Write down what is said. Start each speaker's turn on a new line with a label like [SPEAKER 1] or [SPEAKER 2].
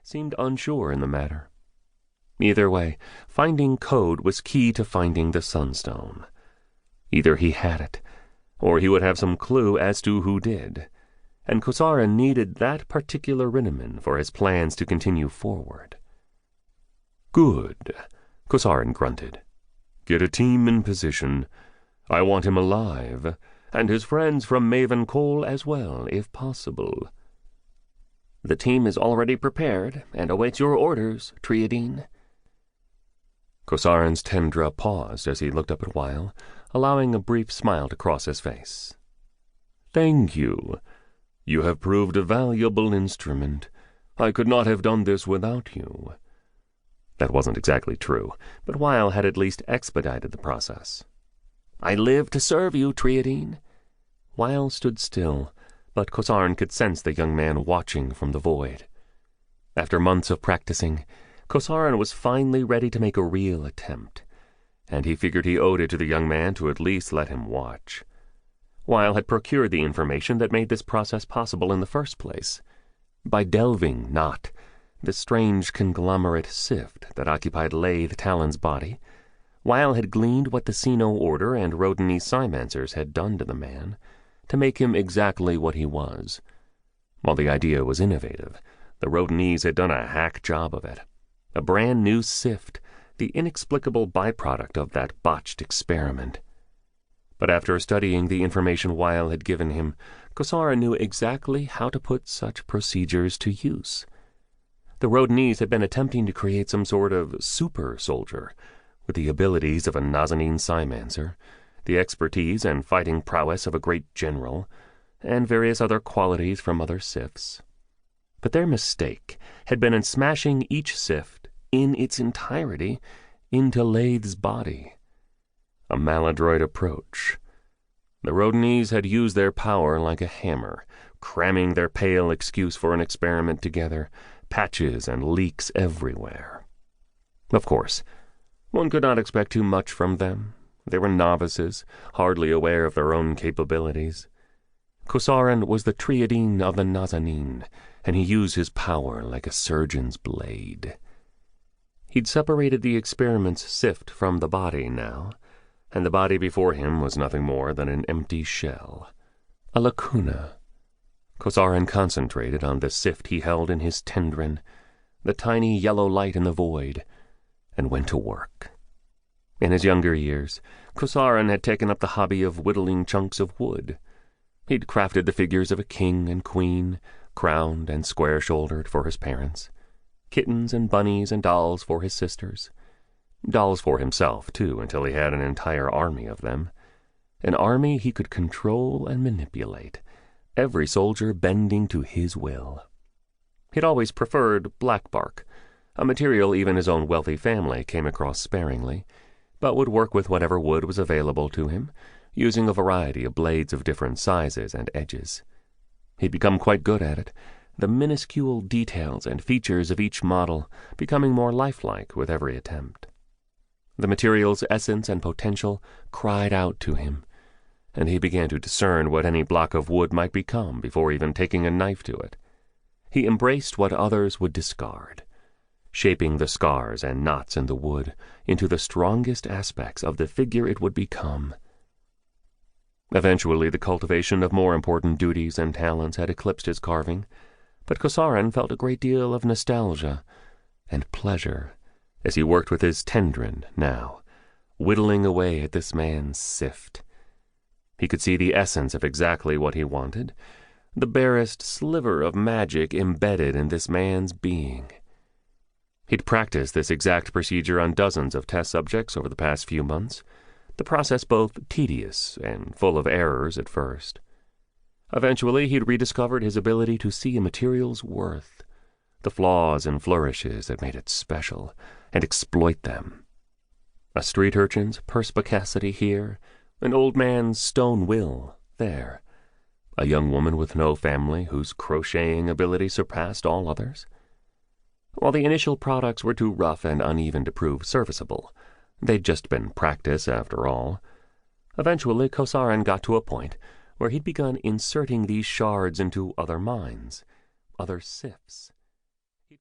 [SPEAKER 1] seemed unsure in the matter. Either way, finding code was key to finding the Sunstone. Either he had it, or he would have some clue as to who did, and Kosarin needed that particular Rinneman for his plans to continue forward. "Good," Kosarin grunted. "Get a team in position. I want him alive, and his friends from Maven Cole as well, if possible."
[SPEAKER 2] "The team is already prepared and awaits your orders, Triadine."
[SPEAKER 1] Kosarin's tendra paused as he looked up at Weil, allowing a brief smile to cross his face. "Thank you. You have proved a valuable instrument. I could not have done this without you." That wasn't exactly true, but Weil had at least expedited the process.
[SPEAKER 2] "I live to serve you, Triadine."
[SPEAKER 1] Weil stood still, but Kosarin could sense the young man watching from the void. After months of practicing, Kosarin was finally ready to make a real attempt, and he figured he owed it to the young man to at least let him watch. Weil had procured the information that made this process possible in the first place. By delving not the strange conglomerate sift that occupied Lathe Talon's body, Weil had gleaned what the Sino Order and Rodenese Cymancers had done to the man to make him exactly what he was. While the idea was innovative, the Rodenese had done a hack job of it. A brand new sift, the inexplicable byproduct of that botched experiment. But after studying the information Weil had given him, Kosarin knew exactly how to put such procedures to use. The Rodenese had been attempting to create some sort of super soldier, with the abilities of a Nazaniin Cymancer, the expertise and fighting prowess of a great general, and various other qualities from other sifts. But their mistake had been in smashing each sift in its entirety into Lathe's body. A maladroit approach. The Rodenese had used their power like a hammer, cramming their pale excuse for an experiment together, patches and leaks everywhere. Of course, one could not expect too much from them. They were novices, hardly aware of their own capabilities. Kosarin was the Triadine of the Nazaniin, and he used his power like a surgeon's blade. He'd separated the experiment's sift from the body now, and the body before him was nothing more than an empty shell, a lacuna. Kosarin concentrated on the sift he held in his tendrin, the tiny yellow light in the void, and went to work. In his younger years, Kosarin had taken up the hobby of whittling chunks of wood. He'd crafted the figures of a king and queen, crowned and square-shouldered, for his parents, kittens and bunnies and dolls for his sisters, dolls for himself, too, until he had an entire army of them, an army he could control and manipulate, every soldier bending to his will. He'd always preferred black bark, a material even his own wealthy family came across sparingly, but would work with whatever wood was available to him, using a variety of blades of different sizes and edges. He'd become quite good at it, the minuscule details and features of each model becoming more lifelike with every attempt. The material's essence and potential cried out to him, and he began to discern what any block of wood might become before even taking a knife to it. He embraced what others would discard, shaping the scars and knots in the wood into the strongest aspects of the figure it would become. Eventually, the cultivation of more important duties and talents had eclipsed his carving, but Kosarin felt a great deal of nostalgia and pleasure as he worked with his tendrin now, whittling away at this man's sift. He could see the essence of exactly what he wanted, the barest sliver of magic embedded in this man's being. He'd practiced this exact procedure on dozens of test subjects over the past few months, the process both tedious and full of errors at first. Eventually, he'd rediscovered his ability to see a material's worth, the flaws and flourishes that made it special, and exploit them. A street urchin's perspicacity here, an old man's stone will there, a young woman with no family whose crocheting ability surpassed all others. While the initial products were too rough and uneven to prove serviceable, they'd just been practice after all. Eventually, Kosarin got to a point where he'd begun inserting these shards into other minds, other sifts.